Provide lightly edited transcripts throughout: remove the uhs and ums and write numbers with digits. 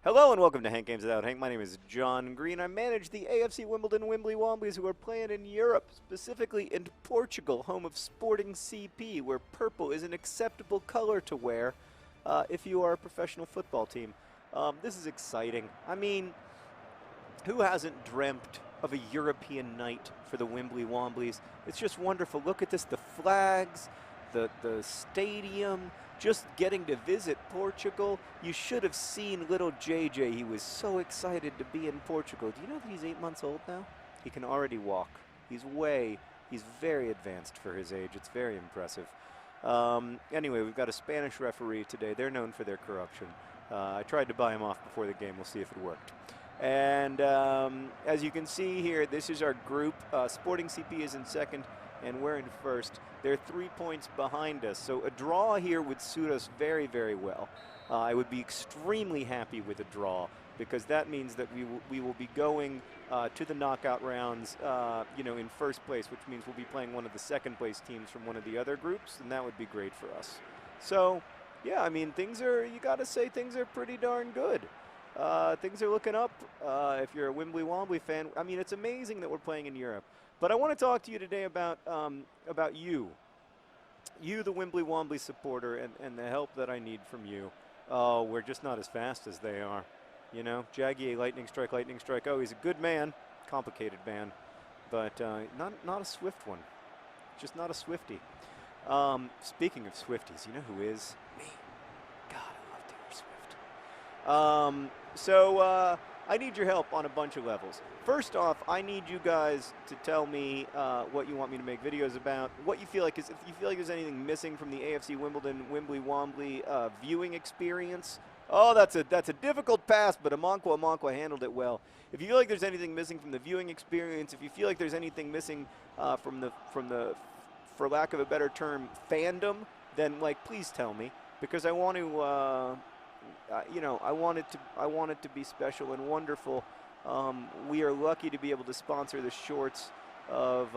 Hello and welcome to Hank Games Without Hank. My name is John Green. I manage the AFC Wimbledon Wimbly Womblys, who are playing in Europe, specifically in Portugal, home of Sporting CP, where purple is an acceptable color to wear if you are a professional football team. This is exciting. I mean, who hasn't dreamt of a European night for the Wimbly Womblys? It's just wonderful. Look at this, the flags, the stadium, just getting to visit Portugal. You should have seen little JJ. He was so excited to be in Portugal. Do you know that he's 8 months old now? He can already walk. He's very advanced for his age. It's very impressive. Anyway, we've got a Spanish referee today. They're known for their corruption. I tried to buy him off before the game. We'll see if it worked. And as you can see here, this is our group. Sporting CP is in second, and we're in first. They're 3 points behind us, so a draw here would suit us very, very well. I would be extremely happy with a draw, because that means that we will be going to the knockout rounds, in first place, which means we'll be playing one of the second place teams from one of the other groups, and that would be great for us. So, yeah, I mean, you gotta say things are pretty darn good. Things are looking up if you're a Wimbly Wombly fan. I mean, it's amazing that we're playing in Europe. But I want to talk to you today about you, the Wimbly Wombly supporter, and the help that I need from you. Oh, we're just not as fast as they are. You know, Jaggy, lightning strike, lightning strike. Oh, he's a good man, complicated man, but not a swift one. Just not a Swiftie. Speaking of Swifties, you know who is? Me. God, I love Taylor Swift. So I need your help on a bunch of levels. First off, I need you guys to tell me what you want me to make videos about, what you feel like if you feel like there's anything missing from the AFC Wimbledon Wimbly Wombly viewing experience. Oh, that's a difficult pass, but Amankwa handled it well. If you feel like there's anything missing from the viewing experience, if you feel like there's anything missing from the for lack of a better term, fandom, then please tell me, because I want to I want it to be special and wonderful. We are lucky to be able to sponsor the shorts of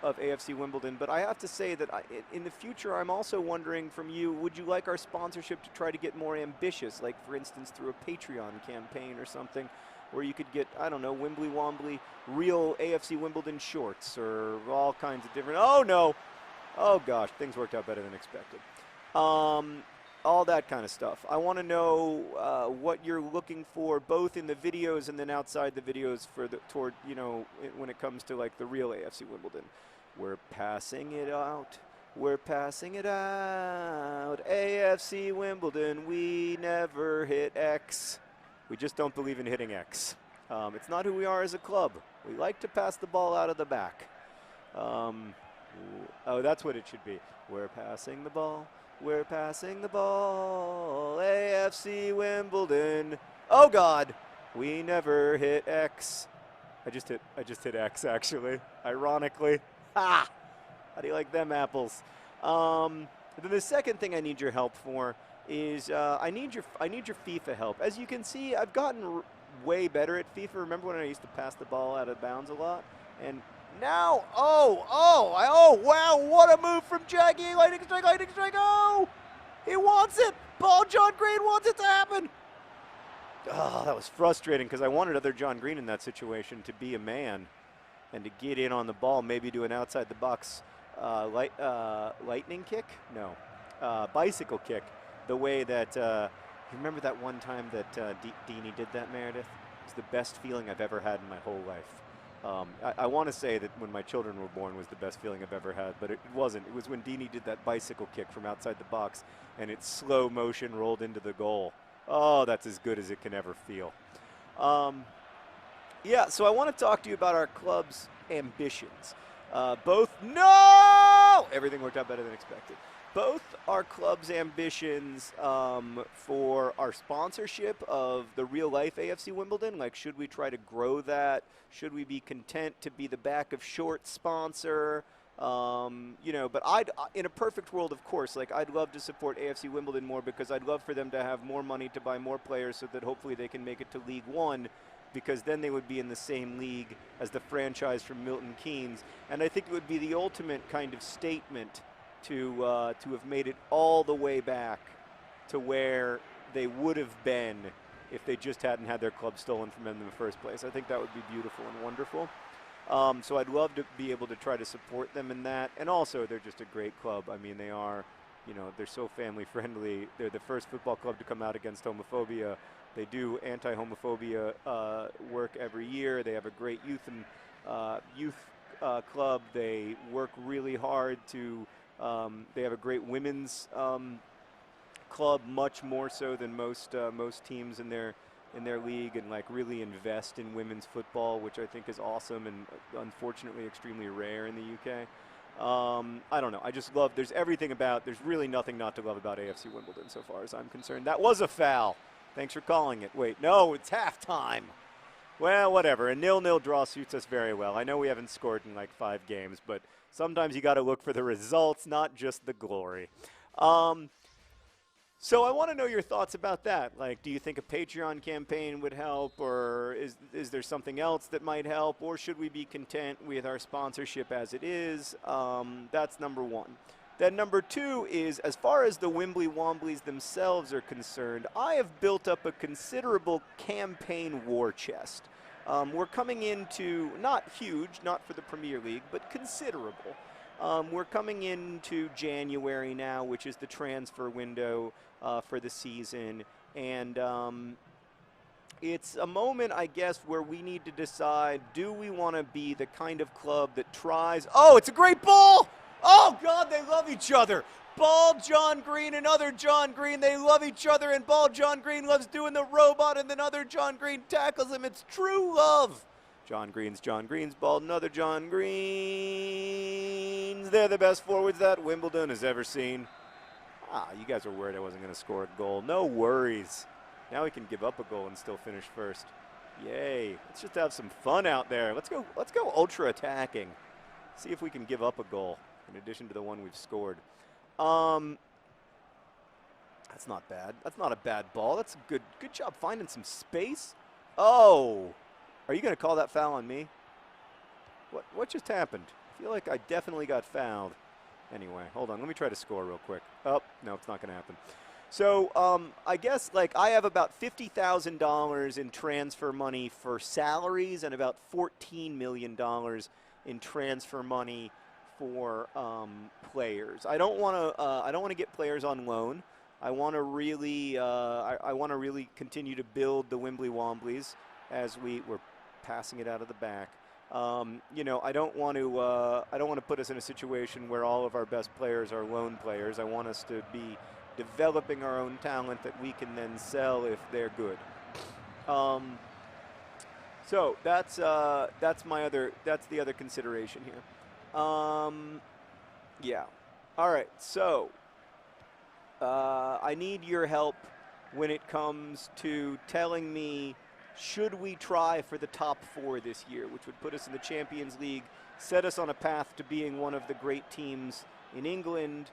AFC Wimbledon, but I have to say that in the future, I'm also wondering from you, would you like our sponsorship to try to get more ambitious, like for instance through a Patreon campaign or something, where you could get, I don't know, Wimbly Wombly real AFC Wimbledon shorts or all kinds of different, oh no, oh gosh, things worked out better than expected. All that kind of stuff. I want to know what you're looking for, both in the videos and then outside the videos when it comes to the real AFC Wimbledon. We're passing it out. We're passing it out. AFC Wimbledon, we never hit X. We just don't believe in hitting X. It's not who we are as a club. We like to pass the ball out of the back. Oh, that's what it should be. We're passing the ball. We're passing the ball, AFC Wimbledon. Oh God, we never hit X. I just hit X actually, ironically. Ha! How do you like them apples? Then the second thing I need your help for is I need your FIFA help. As you can see, I've gotten way better at FIFA. Remember when I used to pass the ball out of bounds a lot? And now, oh, wow, what a move from Jaggy. Lightning strike, oh! He wants it. Paul John Green wants it to happen. Oh, that was frustrating because I wanted other John Green in that situation to be a man and to get in on the ball, maybe do an outside the box lightning kick? No, bicycle kick. The way that, you remember that one time that Dini did that, Meredith? It was the best feeling I've ever had in my whole life. I want to say that when my children were born was the best feeling I've ever had, but it wasn't. It was when Dini did that bicycle kick from outside the box, and it slow motion rolled into the goal. Oh, that's as good as it can ever feel. Yeah, so I want to talk to you about our club's ambitions. Everything worked out better than expected. Both our club's ambitions for our sponsorship of the real-life AFC Wimbledon, should we try to grow that? Should we be content to be the back of short sponsor? But in a perfect world, of course, I'd love to support AFC Wimbledon more because I'd love for them to have more money to buy more players so that hopefully they can make it to League One, because then they would be in the same league as the franchise from Milton Keynes. And I think it would be the ultimate kind of statement to have made it all the way back to where they would have been if they just hadn't had their club stolen from them in the first place. I think that would be beautiful and wonderful. So I'd love to be able to try to support them in that. And also, they're just a great club. I mean, they are, you know, they're so family friendly. They're the first football club to come out against homophobia. They do anti-homophobia work every year. They have a great youth club. They work really hard to, they have a great women's club, much more so than most teams in their league, and like really invest in women's football, which I think is awesome and unfortunately extremely rare in the UK. I don't know. I just love, there's really nothing not to love about AFC Wimbledon so far as I'm concerned. That was a foul. Thanks for calling it. Wait, no, it's halftime. Well, whatever. A 0-0 draw suits us very well. I know we haven't scored in like 5 games, but sometimes you got to look for the results, not just the glory. So I want to know your thoughts about that. Like, do you think a Patreon campaign would help, or is there something else that might help, or should we be content with our sponsorship as it is? That's number one. Then number two is, as far as the Wimbly Womblys themselves are concerned, I have built up a considerable campaign war chest. We're coming into, not huge, not for the Premier League, but considerable. We're coming into January now, which is the transfer window for the season, and it's a moment, I guess, where we need to decide, do we want to be the kind of club that tries... Oh, it's a great ball! Oh, God, they love each other. Ball John Green and other John Green, they love each other, and Ball John Green loves doing the robot, and then other John Green tackles him. It's true love. John Green's ball, another John Green's. They're the best forwards that Wimbledon has ever seen. You guys were worried I wasn't going to score a goal. No worries. Now we can give up a goal and still finish first. Yay. Let's just have some fun out there. Let's go ultra attacking. See if we can give up a goal in addition to the one we've scored. That's not bad. That's not a bad ball. That's a good job finding some space. Oh. Are you going to call that foul on me? What just happened? I feel like I definitely got fouled. Anyway, hold on. Let me try to score real quick. Oh, no, it's not going to happen. So I guess like I have about $50,000 in transfer money for salaries and about $14 million in transfer money for players. I don't want to get players on loan. I want to really continue to build the Wimbly Womblys as we're passing it out of the back. You know, I don't want to put us in a situation where all of our best players are loan players. I want us to be developing our own talent that we can then sell if they're good. So that's the other consideration here. Yeah. All right. So I need your help when it comes to telling me, should we try for the top 4 this year, which would put us in the Champions League, set us on a path to being one of the great teams in England,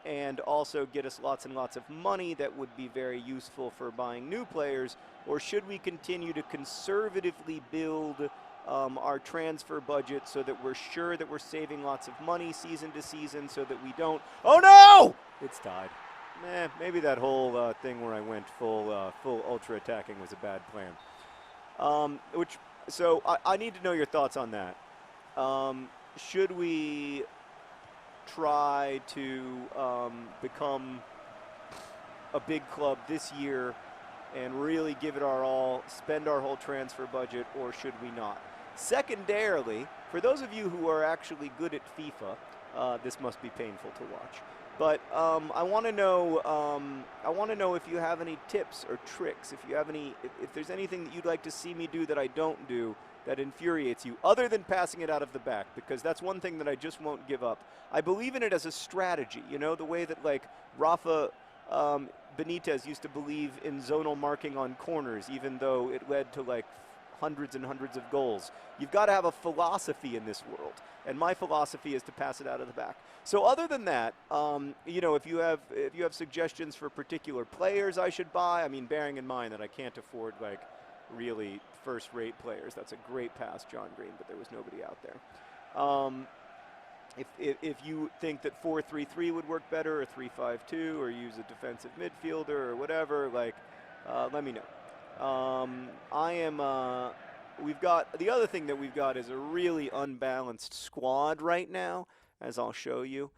and also get us lots and lots of money that would be very useful for buying new players? Or should we continue to conservatively build our transfer budget so that we're sure that we're saving lots of money season to season so that we don't... Oh, no! It's tied. Maybe that whole thing where I went full ultra attacking was a bad plan. So I need to know your thoughts on that. Should we try to become a big club this year and really give it our all, spend our whole transfer budget, or should we not? Secondarily, for those of you who are actually good at FIFA, this must be painful to watch. But I want to know if you have any tips or tricks, if there's anything that you'd like to see me do that I don't do that infuriates you, other than passing it out of the back, because that's one thing that I just won't give up. I believe in it as a strategy, you know, the way that like Rafa Benitez used to believe in zonal marking on corners, even though it led to like hundreds and hundreds of goals. You've got to have a philosophy in this world, and my philosophy is to pass it out of the back. So other than that, you know, if you have suggestions for particular players I should buy, I mean, bearing in mind that I can't afford like really first-rate players. That's a great pass, John Green, but there was nobody out there. if you think that 4-3-3 would work better, or 3-5-2, or use a defensive midfielder or whatever, like, let me know. I am. We've got the other thing that we've got is a really unbalanced squad right now, as I'll show you.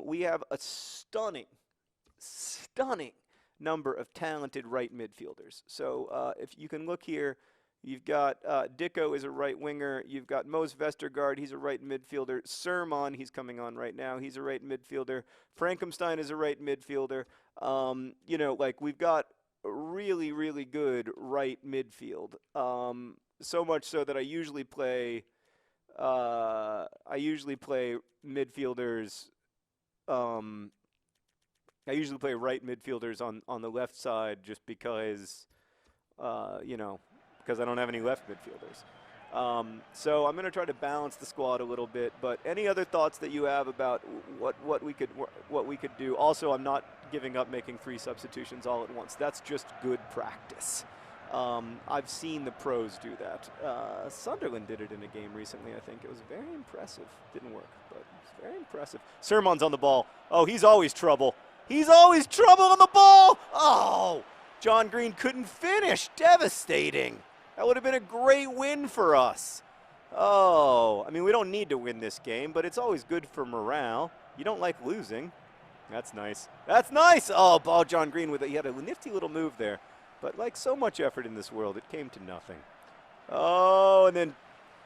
We have a stunning number of talented right midfielders. So if you can look here, you've got Dicko is a right winger. You've got Mos Vestergaard, he's a right midfielder. Sermon, he's coming on right now, he's a right midfielder. Frankenstein is a right midfielder. You know, like we've got a really, really good right midfield. So much so that I usually play midfielders. I usually play right midfielders on the left side just because, you know, because I don't have any left midfielders. So I'm going to try to balance the squad a little bit. But any other thoughts that you have about what we could do? Also, I'm not giving up making 3 substitutions all at once. That's just good practice. I've seen the pros do that. Sunderland did it in a game recently, I think. It was very impressive. Didn't work, but it's very impressive. Sermon's on the ball. Oh, he's always trouble. He's always trouble on the ball. Oh, John Green couldn't finish. Devastating. That would have been a great win for us. Oh, I mean, we don't need to win this game, but it's always good for morale. You don't like losing. That's nice. That's nice. Oh, ball John Green with it. He had a nifty little move there. But like so much effort in this world, it came to nothing. Oh, and then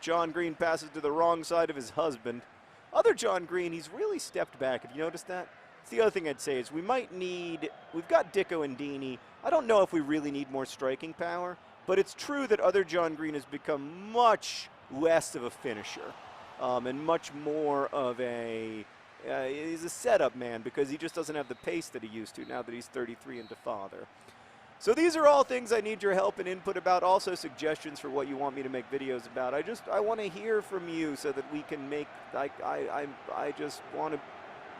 John Green passes to the wrong side of his husband. Other John Green, he's really stepped back. Have you noticed that? It's the other thing I'd say is we've got Dicko and Deeney. I don't know if we really need more striking power, but it's true that other John Green has become much less of a finisher and much more of a, he's a setup man because he just doesn't have the pace that he used to now that he's 33 and a father. So these are all things I need your help and input about, also suggestions for what you want me to make videos about. I want to hear from you so that we can make, I just want to,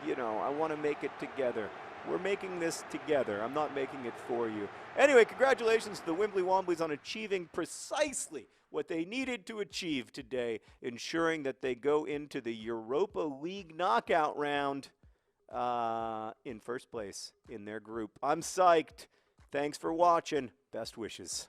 you know, I want to make it together. We're making this together. I'm not making it for you. Anyway, congratulations to the Wimbly Womblys on achieving precisely what they needed to achieve today, ensuring that they go into the Europa League knockout round in first place in their group. I'm psyched. Thanks for watching. Best wishes.